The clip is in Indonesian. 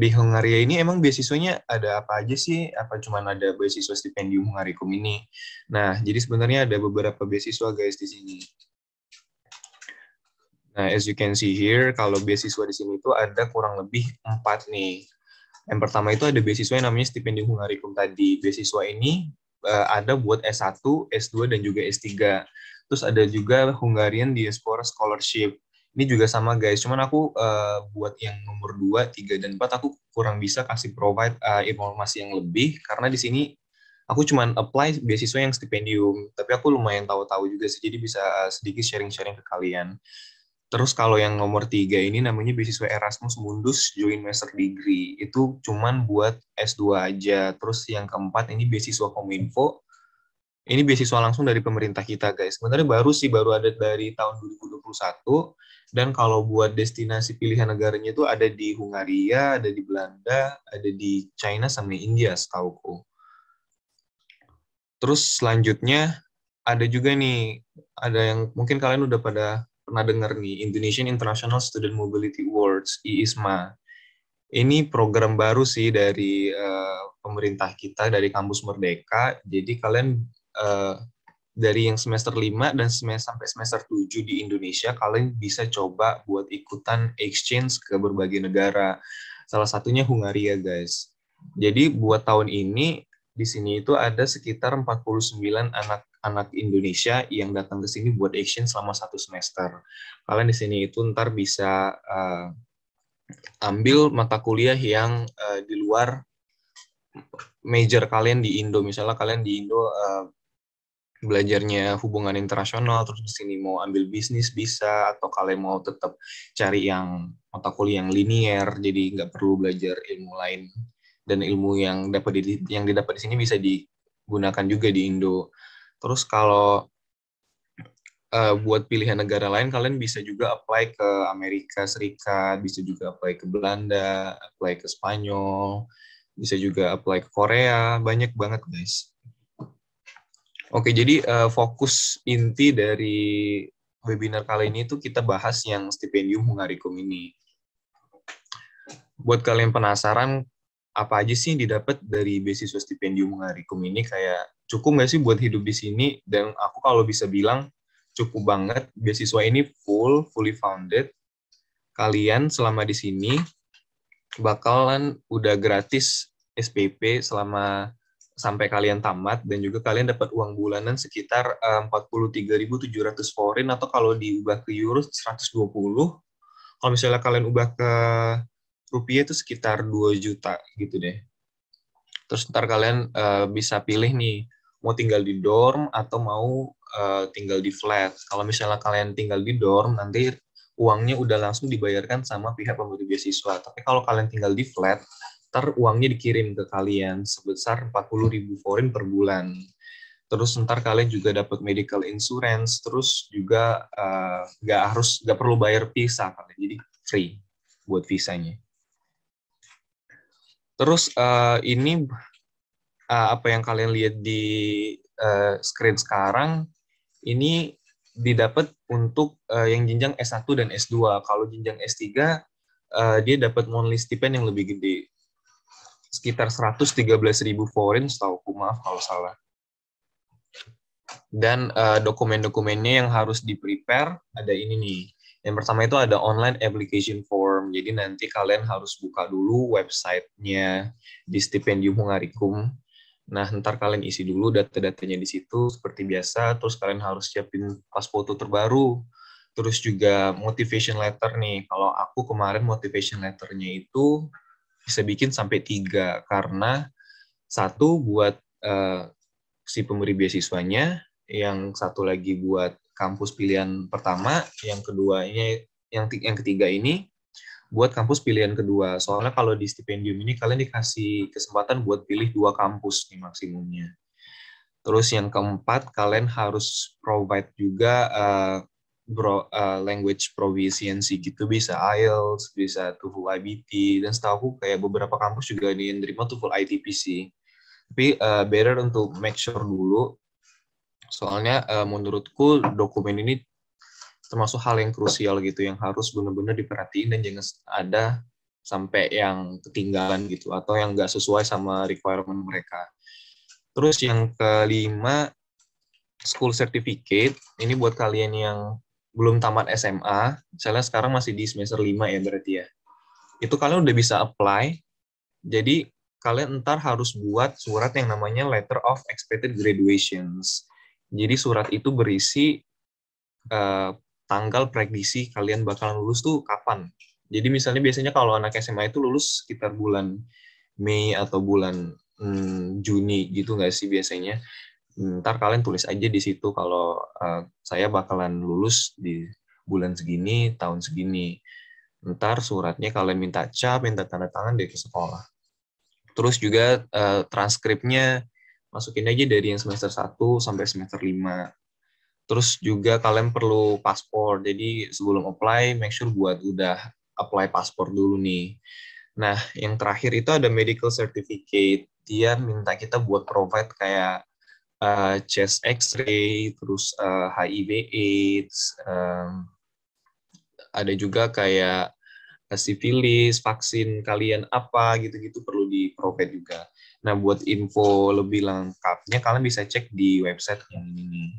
Di Hungaria ini emang beasiswanya ada apa aja sih? Apa cuman ada beasiswa stipendium Hungarikum ini? Nah, jadi sebenarnya ada beberapa beasiswa guys di sini. Nah, as you can see here, kalau beasiswa di sini itu ada kurang lebih 4 nih. Yang pertama itu ada beasiswa yang namanya stipendium Hungarikum tadi. Beasiswa ini ada buat S1, S2, dan juga S3. Terus ada juga Hungarian Diaspora Scholarship. Ini juga sama guys, cuman aku buat yang nomor 2, 3, dan 4 aku kurang bisa kasih provide informasi yang lebih, karena di sini aku cuman apply beasiswa yang stipendium, tapi aku lumayan tahu-tahu juga sih, jadi bisa sedikit sharing-sharing ke kalian. Terus kalau yang nomor 3 ini namanya beasiswa Erasmus Mundus Joint Master Degree. Itu cuman buat S2 aja. Terus yang keempat ini beasiswa Kominfo. Ini beasiswa langsung dari pemerintah kita, guys. Sebenarnya baru sih, baru ada dari tahun 2021. Dan kalau buat destinasi pilihan negaranya itu ada di Hungaria, ada di Belanda, ada di China, sama India, setauku. Terus selanjutnya ada juga nih, ada yang mungkin kalian udah pada pernah dengar nih, Indonesian International Student Mobility Awards, IISMA. Ini program baru sih dari pemerintah kita, dari Kampus Merdeka. Jadi kalian dari yang semester 5 dan sampai semester 7 di Indonesia, kalian bisa coba buat ikutan exchange ke berbagai negara. Salah satunya Hungaria, guys. Jadi buat tahun ini, di sini itu ada sekitar 49 anak-anak Indonesia yang datang ke sini buat exchange selama 1 semester. Kalian di sini itu ntar bisa ambil mata kuliah yang di luar major kalian di Indo. Misalnya kalian di Indo belajarnya hubungan internasional, terus di sini mau ambil bisnis bisa, atau kalian mau tetap cari yang mata kuliah yang linier, jadi nggak perlu belajar ilmu lain, dan ilmu yang didapat di sini bisa digunakan juga di Indo. Terus kalau buat pilihan negara lain, kalian bisa juga apply ke Amerika Serikat, bisa juga apply ke Belanda, apply ke Spanyol, bisa juga apply ke Korea, banyak banget guys. Oke, jadi fokus inti dari webinar kali ini tuh kita bahas yang stipendium Hungarikum ini. Buat kalian penasaran, apa aja sih yang didapat dari beasiswa stipendium Hungarikum ini? Kayak cukup nggak sih buat hidup di sini? Dan aku kalau bisa bilang, cukup banget. Beasiswa ini fully funded. Kalian selama di sini bakalan udah gratis SPP selama sampai kalian tamat, dan juga kalian dapat uang bulanan sekitar 43.700 foreign, atau kalau diubah ke euro 120. Kalau misalnya kalian ubah ke rupiah itu sekitar 2 juta gitu deh. Terus ntar kalian bisa pilih nih, mau tinggal di dorm atau mau tinggal di flat. Kalau misalnya kalian tinggal di dorm, nanti uangnya udah langsung dibayarkan sama pihak pemberi beasiswa. Tapi kalau kalian tinggal di flat, ntar uangnya dikirim ke kalian sebesar 40.000 foreign per bulan. Terus ntar kalian juga dapat medical insurance, terus juga nggak perlu bayar visa, jadi free buat visanya. Terus ini apa yang kalian lihat di screen sekarang, ini didapat untuk yang jenjang S1 dan S2. Kalau jenjang S3, dia dapat monthly stipend yang lebih gede. Sekitar 113.000 foreign, setahu maaf kalau salah. Dan dokumen-dokumennya yang harus di-prepare, ada ini nih. Yang pertama itu ada online application form. Jadi nanti kalian harus buka dulu website-nya di Stipendium Hungarikum. Nah, ntar kalian isi dulu data-datanya di situ seperti biasa. Terus kalian harus siapin pas foto terbaru. Terus juga motivation letter nih. Kalau aku kemarin motivation letternya itu bisa bikin sampai 3. Karena satu buat si pemberi beasiswanya, yang satu lagi buat kampus pilihan pertama, yang keduanya, yang ketiga ini buat kampus pilihan kedua. Soalnya kalau di stipendium ini kalian dikasih kesempatan buat pilih 2 kampus nih maksimumnya. Terus yang keempat, kalian harus provide juga language proficiency gitu, bisa IELTS, bisa TOEFL IBT, dan setahu kayak beberapa kampus juga yang nerima TOEFL ITP sih. Tapi better untuk make sure dulu, soalnya menurutku dokumen ini termasuk hal yang krusial gitu, yang harus benar-benar diperhatiin dan jangan ada sampai yang ketinggalan gitu atau yang nggak sesuai sama requirement mereka. Terus yang kelima, school certificate. Ini buat kalian yang belum tamat SMA, misalnya sekarang masih di semester 5 ya berarti ya. Itu kalian udah bisa apply. Jadi kalian ntar harus buat surat yang namanya Letter of Expected Graduations. Jadi surat itu berisi tanggal prediksi kalian bakalan lulus tuh kapan. Jadi misalnya biasanya kalau anak SMA itu lulus sekitar bulan Mei atau bulan Juni gitu nggak sih biasanya. Ntar kalian tulis aja di situ kalau saya bakalan lulus di bulan segini, tahun segini. Ntar suratnya kalian minta cap, minta tanda tangan dari ke sekolah. Terus juga transkripnya masukin aja dari yang semester 1 sampai semester 5. Terus juga kalian perlu paspor. Jadi sebelum apply, make sure buat udah apply paspor dulu nih. Nah, yang terakhir itu ada medical certificate. Dia minta kita buat provide kayak chest X-ray, terus HIV/AIDS, ada juga kayak sifilis, vaksin kalian apa gitu-gitu perlu di-provide juga. Nah, buat info lebih lengkapnya kalian bisa cek di website yang ini.